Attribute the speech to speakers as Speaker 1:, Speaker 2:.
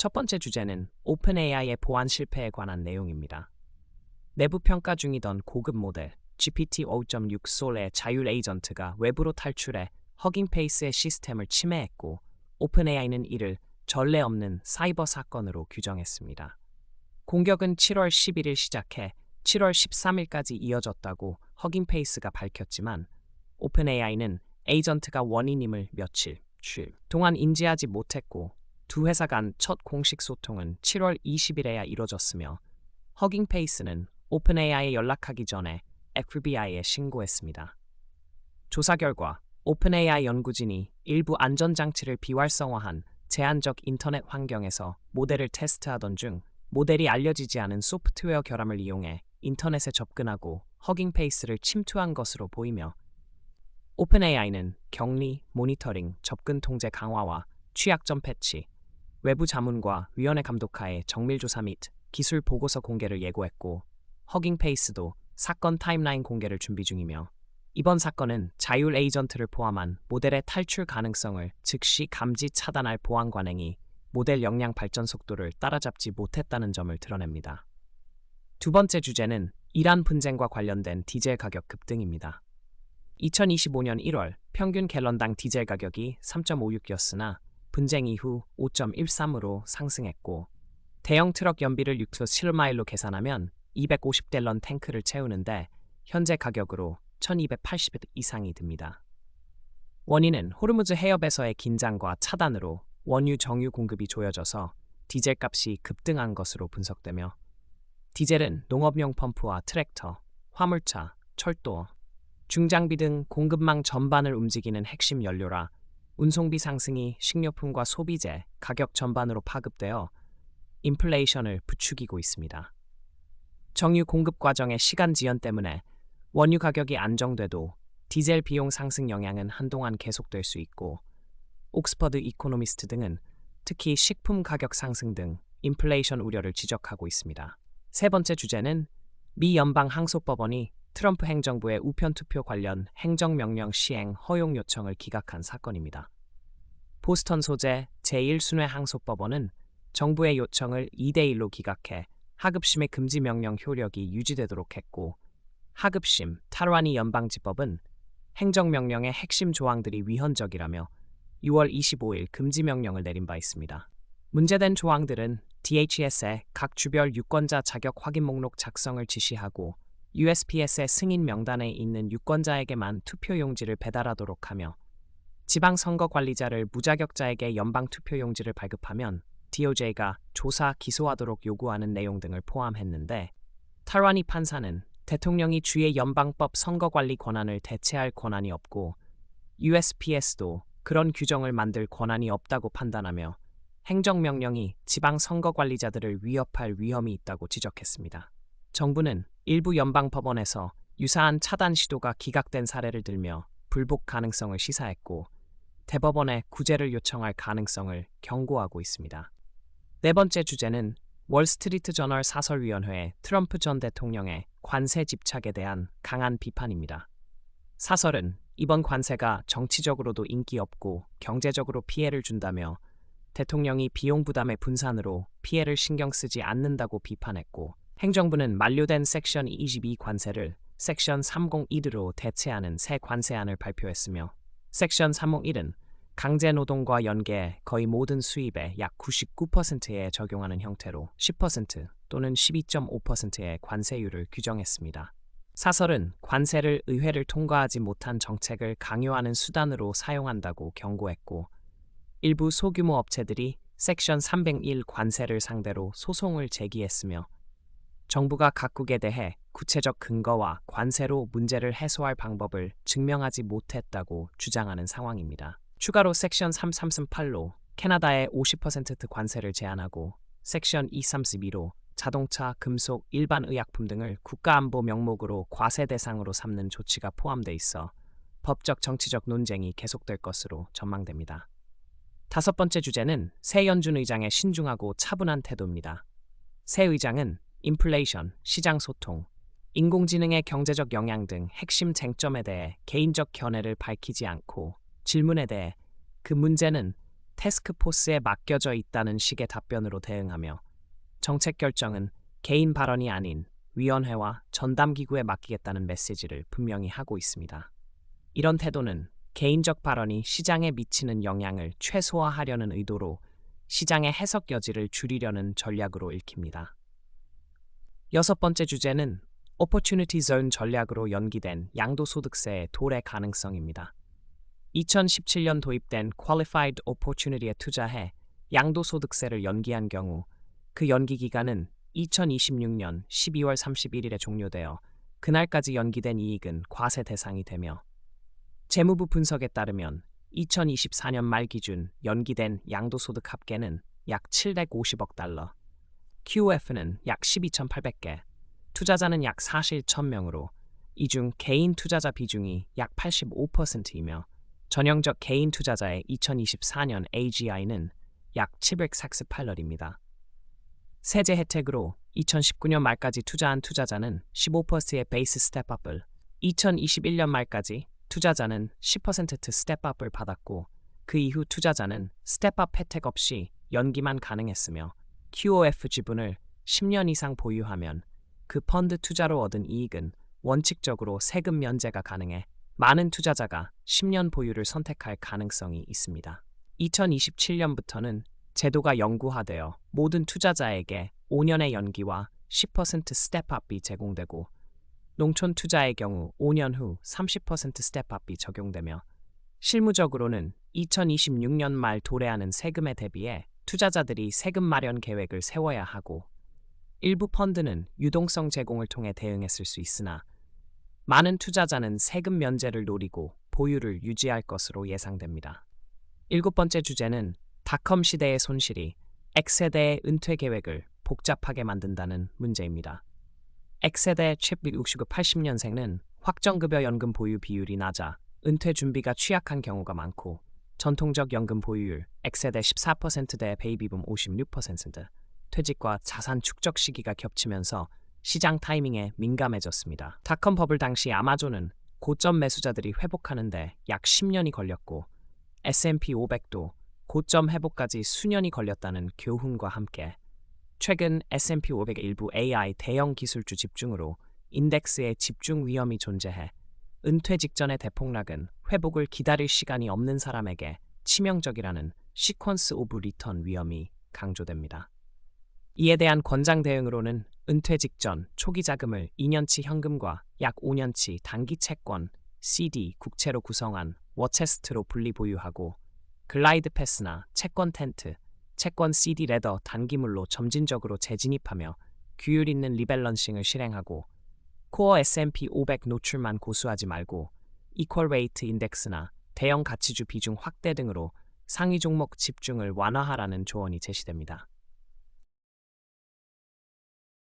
Speaker 1: 첫 번째 주제는 오픈AI의 보안 실패에 관한 내용입니다. 내부 평가 중이던 고급 모델 GPT-5.6 솔의 자율 에이전트가 외부로 탈출해 허깅페이스의 시스템을 침해했고, 오픈AI는 이를 전례 없는 사이버 사건으로 규정했습니다. 공격은 7월 11일 시작해 7월 13일까지 이어졌다고 허깅페이스가 밝혔지만, 오픈AI는 에이전트가 원인임을 며칠 동안 인지하지 못했고, 두 회사 간 첫 공식 소통은 7월 20일에야 이뤄졌으며, 허깅페이스는 오픈AI에 연락하기 전에 FBI에 신고했습니다. 조사 결과 오픈AI 연구진이 일부 안전장치를 비활성화한 제한적 인터넷 환경에서 모델을 테스트하던 중 모델이 알려지지 않은 소프트웨어 결함을 이용해 인터넷에 접근하고 허깅페이스를 침투한 것으로 보이며, 오픈AI는 격리, 모니터링, 접근 통제 강화와 취약점 패치, 외부 자문과 위원회 감독하에 정밀조사 및 기술 보고서 공개를 예고했고, 허깅페이스도 사건 타임라인 공개를 준비 중이며, 이번 사건은 자율 에이전트를 포함한 모델의 탈출 가능성을 즉시 감지 차단할 보안 관행이 모델 역량 발전 속도를 따라잡지 못했다는 점을 드러냅니다. 두 번째 주제는 이란 분쟁과 관련된 디젤 가격 급등입니다. 2025년 1월 평균 갤런당 디젤 가격이 3.56였으나 분쟁 이후 5.13으로 상승했고, 대형 트럭 연비를 6km마일로 계산하면 250갤런 탱크를 채우는데 현재 가격으로 1280 이상이 듭니다. 원인은 호르무즈 해협에서의 긴장과 차단으로 원유 정유 공급이 조여져서 디젤 값이 급등한 것으로 분석되며, 디젤은 농업용 펌프와 트랙터, 화물차, 철도, 중장비 등 공급망 전반을 움직이는 핵심 연료라 운송비 상승이 식료품과 소비재 가격 전반으로 파급되어 인플레이션을 부추기고 있습니다. 정유 공급 과정의 시간 지연 때문에 원유 가격이 안정돼도 디젤 비용 상승 영향은 한동안 계속될 수 있고, 옥스퍼드 이코노미스트 등은 특히 식품 가격 상승 등 인플레이션 우려를 지적하고 있습니다. 세 번째 주제는 미 연방 항소법원이 트럼프 행정부의 우편 투표 관련 행정명령 시행 허용 요청을 기각한 사건입니다. 보스턴 소재 제1순회 항소법원은 정부의 요청을 2대1로 기각해 하급심의 금지 명령 효력이 유지되도록 했고, 하급심 타르와니 연방지법은 행정명령의 핵심 조항들이 위헌적이라며 6월 25일 금지 명령을 내린 바 있습니다. 문제된 조항들은 DHS에 각 주별 유권자 자격 확인 목록 작성을 지시하고, USPS의 승인 명단에 있는 유권자에게만 투표용지를 배달하도록 하며, 지방선거관리자를 무자격자에게 연방투표용지를 발급하면 DOJ가 조사, 기소하도록 요구하는 내용 등을 포함했는데, 타르와니 판사는 대통령이 주의 연방법 선거관리 권한을 대체할 권한이 없고, USPS도 그런 규정을 만들 권한이 없다고 판단하며 행정명령이 지방선거관리자들을 위협할 위험이 있다고 지적했습니다. 정부는 일부 연방법원에서 유사한 차단 시도가 기각된 사례를 들며 불복 가능성을 시사했고, 대법원에 구제를 요청할 가능성을 경고하고 있습니다. 네 번째 주제는 월스트리트 저널 사설위원회의 트럼프 전 대통령의 관세 집착에 대한 강한 비판입니다. 사설은 이번 관세가 정치적으로도 인기 없고 경제적으로 피해를 준다며 대통령이 비용 부담의 분산으로 피해를 신경 쓰지 않는다고 비판했고, 행정부는 만료된 섹션 22 관세를 섹션 301으로 대체하는 새 관세안을 발표했으며, 섹션 301은 강제 노동과 연계해 거의 모든 수입의 약 99%에 적용하는 형태로 10% 또는 12.5%의 관세율을 규정했습니다. 사설은 관세를 의회를 통과하지 못한 정책을 강요하는 수단으로 사용한다고 경고했고, 일부 소규모 업체들이 섹션 301 관세를 상대로 소송을 제기했으며, 정부가 각국에 대해 구체적 근거와 관세로 문제를 해소할 방법을 증명하지 못했다고 주장하는 상황입니다. 추가로 섹션 338로 캐나다에 50% 관세를 제한하고, 섹션 232로 자동차, 금속, 일반 의약품 등을 국가안보 명목으로 과세 대상으로 삼는 조치가 포함돼 있어 법적 정치적 논쟁이 계속될 것으로 전망됩니다. 다섯 번째 주제는 새 연준 의장의 신중하고 차분한 태도입니다. 새 의장은 인플레이션, 시장 소통, 인공지능의 경제적 영향 등 핵심 쟁점에 대해 개인적 견해를 밝히지 않고, 질문에 대해 그 문제는 태스크포스에 맡겨져 있다는 식의 답변으로 대응하며 정책 결정은 개인 발언이 아닌 위원회와 전담기구에 맡기겠다는 메시지를 분명히 하고 있습니다. 이런 태도는 개인적 발언이 시장에 미치는 영향을 최소화하려는 의도로 시장의 해석 여지를 줄이려는 전략으로 읽힙니다. 여섯 번째 주제는 Opportunity Zone 전략으로 연기된 양도소득세의 도래 가능성입니다. 2017년 도입된 Qualified Opportunity에 투자해 양도소득세를 연기한 경우 그 연기 기간은 2026년 12월 31일에 종료되어 그날까지 연기된 이익은 과세 대상이 되며 재무부 분석에 따르면 2024년 말 기준 연기된 양도소득 합계는 약 750억 달러, QOF는 약 12,800개, 투자자는 약 41,000명으로 이 중 개인 투자자 비중이 약 85%이며 전형적 개인 투자자의 2024년 AGI는 약 748달러입니다. 세제 혜택으로 2019년 말까지 투자한 투자자는 15%의 베이스 스텝업을, 2021년 말까지 투자자는 10% 스텝업을 받았고 그 이후 투자자는 스텝업 혜택 없이 연기만 가능했으며 QOF 지분을 10년 이상 보유하면 그 펀드 투자로 얻은 이익은 원칙적으로 세금 면제가 가능해 많은 투자자가 10년 보유를 선택할 가능성이 있습니다. 2027년부터는 제도가 영구화되어 모든 투자자에게 5년의 연기와 10% 스텝업이 제공되고 농촌 투자의 경우 5년 후 30% 스텝업이 적용되며 실무적으로는 2026년 말 도래하는 세금에 대비해 투자자들이 세금 마련 계획을 세워야 하고 일부 펀드는 유동성 제공을 통해 대응했을 수 있으나 많은 투자자는 세금 면제를 노리고 보유를 유지할 것으로 예상됩니다. 일곱 번째 주제는 닷컴 시대의 손실이 X세대의 은퇴 계획을 복잡하게 만든다는 문제입니다. X세대 칩69 80년생은 확정급여 연금 보유 비율이 낮아 은퇴 준비가 취약한 경우가 많고 전통적 연금 보유율 X세대 14%대 베이비붐 56%, 퇴직과 자산 축적 시기가 겹치면서 시장 타이밍에 민감해졌습니다. 닷컴 버블 당시 아마존은 고점 매수자들이 회복하는데 약 10년이 걸렸고 S&P 500도 고점 회복까지 수년이 걸렸다는 교훈과 함께 최근 S&P 500의 일부 AI 대형 기술주 집중으로 인덱스에 집중 위험이 존재해 은퇴 직전의 대폭락은 회복을 기다릴 시간이 없는 사람에게 치명적이라는 시퀀스 오브 리턴 위험이 강조됩니다. 이에 대한 권장 대응으로는 은퇴 직전 초기 자금을 2년치 현금과 약 5년치 단기 채권, CD, 국채로 구성한 워체스트로 분리 보유하고 글라이드 패스나 채권 텐트, 채권 CD 레더 단기물로 점진적으로 재진입하며 규율 있는 리밸런싱을 실행하고 코어 S&P 500 노출만 고수하지 말고 이퀄 웨이트 인덱스나 대형 가치주 비중 확대 등으로 상위 종목 집중을 완화하라는 조언이 제시됩니다.